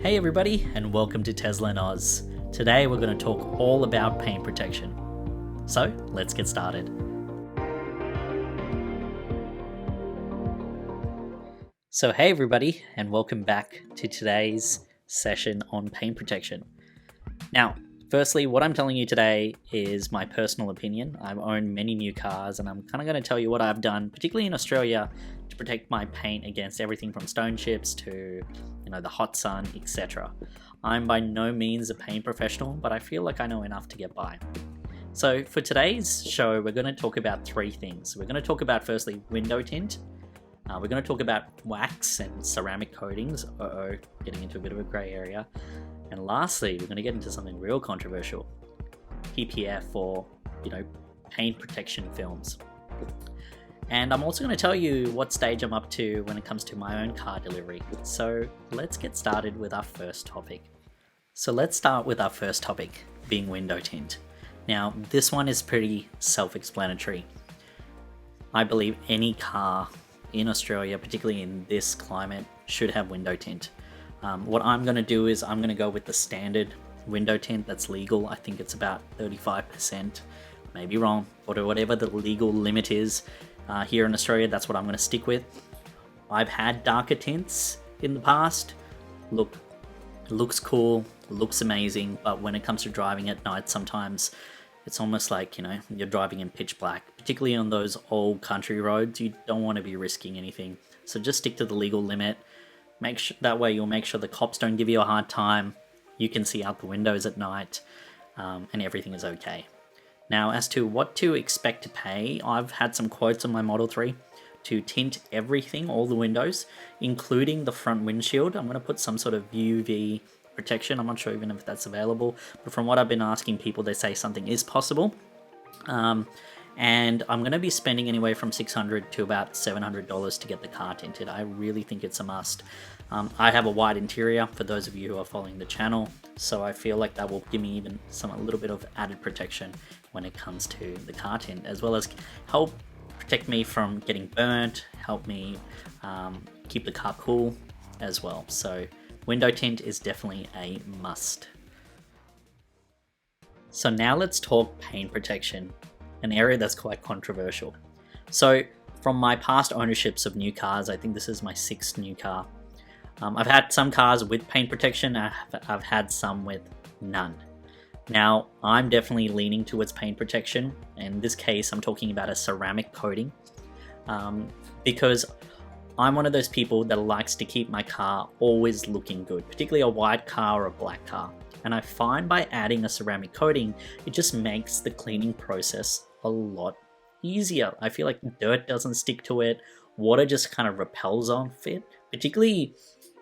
Hey everybody, and welcome to Tesla in Oz. Today we're going to talk all about paint protection. So let's get started. So hey everybody, and welcome back to today's session on paint protection. Now, firstly, what I'm telling you today is my personal opinion. I've owned many new cars, and I'm kind of going to tell you what I've done, particularly in Australia, to protect my paint against everything from stone chips to the hot sun, etc. I'm by no means a paint professional, but I feel like I know enough to get by. So for today's show, we're going to talk about three things. We're going to talk about, firstly, window tint. We're going to talk about wax and ceramic coatings. Getting into a bit of a grey area. And lastly, we're going to get into something real controversial. PPF, or paint protection films. And I'm also going to tell you what stage I'm up to when it comes to my own car delivery. So let's get started with our first topic. So let's start with our first topic, being window tint. Now, this one is pretty self-explanatory. I believe any car in Australia, particularly in this climate, should have window tint. What I'm going to do is I'm going to go with the standard window tint that's legal. I think it's about 35%, maybe wrong, or whatever the legal limit is. Here in Australia, that's what I'm going to stick with. I've had darker tints in the past. Look, it looks cool, looks amazing, but when it comes to driving at night, sometimes it's almost like, you're driving in pitch black. Particularly on those old country roads, you don't want to be risking anything. So just stick to the legal limit. That way you'll make sure the cops don't give you a hard time. You can see out the windows at night, and everything is okay. Now, as to what to expect to pay, I've had some quotes on my Model 3 to tint everything, all the windows, including the front windshield. I'm going to put some sort of UV protection. I'm not sure even if that's available, but from what I've been asking people, they say something is possible. And I'm going to be spending anywhere from $600 to about $700 to get the car tinted. I really think it's a must. I have a white interior, for those of you who are following the channel, so I feel like that will give me even a little bit of added protection when it comes to the car tint, as well as help protect me from getting burnt, help me keep the car cool as well. So window tint is definitely a must. So now let's talk paint protection, an area that's quite controversial. So from my past ownerships of new cars, I think this is my 6th new car. I've had some cars with paint protection, I've had some with none. Now, I'm definitely leaning towards paint protection. In this case, I'm talking about a ceramic coating, because I'm one of those people that likes to keep my car always looking good, particularly a white car or a black car. And I find by adding a ceramic coating, it just makes the cleaning process a lot easier. I feel like dirt doesn't stick to it, water just kind of repels off it, particularly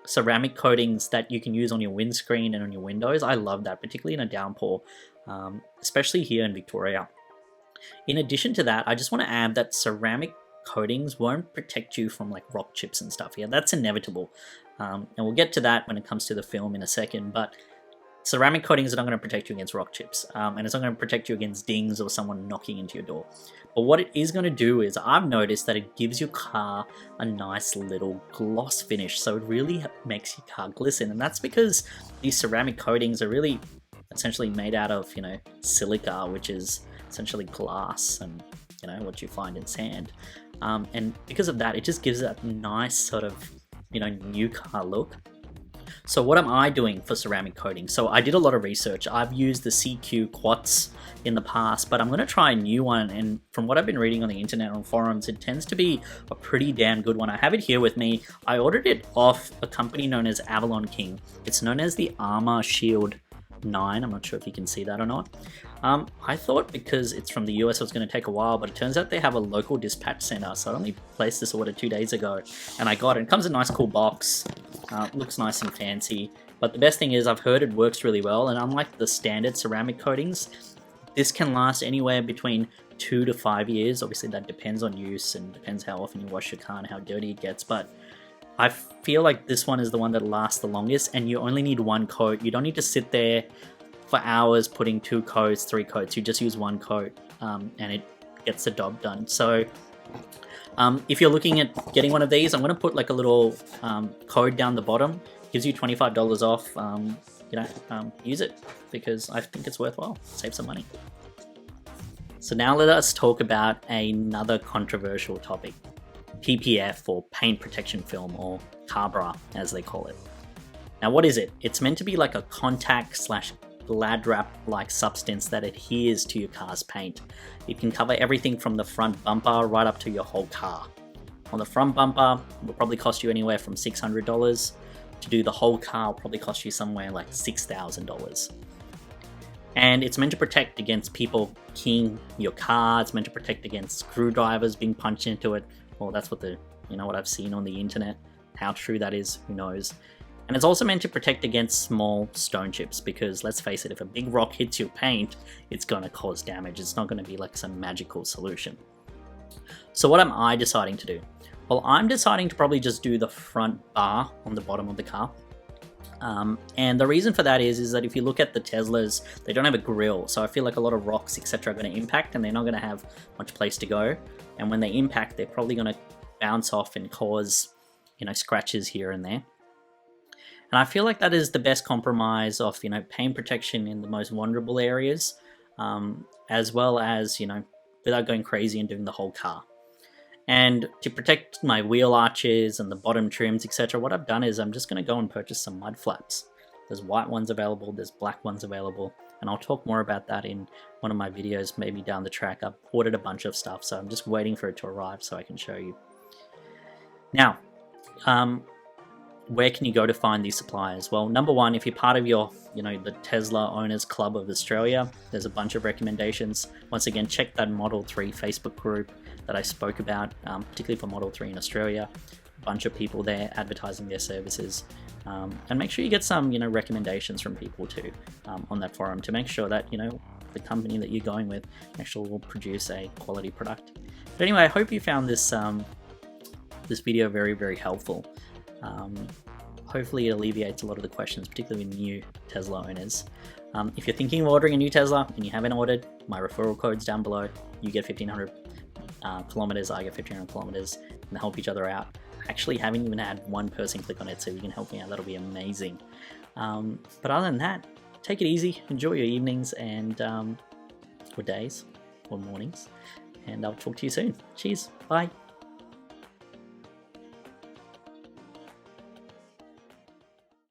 ceramic coatings that you can use on your windscreen and on your windows. I love that, particularly in a downpour, especially here in Victoria. In addition to that, I just want to add that ceramic coatings won't protect you from like rock chips and stuff. Yeah, that's inevitable. And we'll get to that when it comes to the film in a second, but ceramic coatings are not going to protect you against rock chips, and it's not going to protect you against dings or someone knocking into your door. But what it is going to do is, I've noticed that it gives your car a nice little gloss finish, so it really makes your car glisten, and that's because these ceramic coatings are really essentially made out of, silica, which is essentially glass and, what you find in sand. And because of that, it just gives that nice sort of, new car look. So what am I doing for ceramic coating? So I did a lot of research. I've used the CQ Quartz in the past, but I'm going to try a new one. And from what I've been reading on the internet, on forums, it tends to be a pretty damn good one. I have it here with me. I ordered it off a company known as Avalon King. It's known as the Armor Shield 9. I'm not sure if you can see that or not. I thought because it's from the US it was going to take a while, but it turns out they have a local dispatch center, so I only placed this order 2 days ago and I got it. It comes in a nice cool box, looks nice and fancy, but the best thing is I've heard it works really well, and unlike the standard ceramic coatings, this can last anywhere between 2 to 5 years. Obviously that depends on use and depends how often you wash your car and how dirty it gets, but I feel like this one is the one that lasts the longest, and you only need one coat. You don't need to sit there for hours putting 2 coats, 3 coats. You just use one coat, and it gets the job done. So if you're looking at getting one of these, I'm going to put like a little code down the bottom gives you $25 off. Use it because I think it's worthwhile. Save some money. So now let us talk about another controversial topic. PPF, or paint protection film, or Cabra as they call it. Now what is it? It's meant to be like a contact / glad wrap like substance that adheres to your car's paint. It can cover everything from the front bumper right up to your whole car. On the front bumper, it will probably cost you anywhere from $600. To do the whole car will probably cost you somewhere like $6,000. And it's meant to protect against people keying your car. It's meant to protect against screwdrivers being punched into it. Well, that's what what I've seen on the internet. How true that is, who knows. And it's also meant to protect against small stone chips, because let's face it, if a big rock hits your paint, it's going to cause damage. It's not going to be like some magical solution. So what am I deciding to do? Well, I'm deciding to probably just do the front bar on the bottom of the car. And the reason for that is that if you look at the Teslas, they don't have a grille. So I feel like a lot of rocks, etc. are going to impact, and they're not going to have much place to go. And when they impact, they're probably going to bounce off and cause, scratches here and there. And I feel like that is the best compromise of, paint protection in the most vulnerable areas, as well as, without going crazy and doing the whole car. And to protect my wheel arches and the bottom trims, etc., what I've done is I'm just going to go and purchase some mud flaps. There's white ones available, there's black ones available, and I'll talk more about that in one of my videos, maybe down the track. I've ordered a bunch of stuff, so I'm just waiting for it to arrive so I can show you. Now, where can you go to find these suppliers? Well, number one, if you're part of the Tesla Owners Club of Australia, there's a bunch of recommendations. Once again, check that Model 3 Facebook group that I spoke about, particularly for Model 3 in Australia. A bunch of people there advertising their services. And make sure you get some, recommendations from people too on that forum to make sure that, the company that you're going with actually will produce a quality product. But anyway, I hope you found this this video very, very helpful. Hopefully it alleviates a lot of the questions, particularly with new Tesla owners. If you're thinking of ordering a new Tesla and you haven't ordered, my referral code's down below. You get 1,500 kilometers, I get 1,500 kilometers, and help each other out. I actually haven't even had one person click on it, so if you can help me out, that'll be amazing. But other than that, take it easy, enjoy your evenings and or days or mornings, and I'll talk to you soon. Cheers, bye.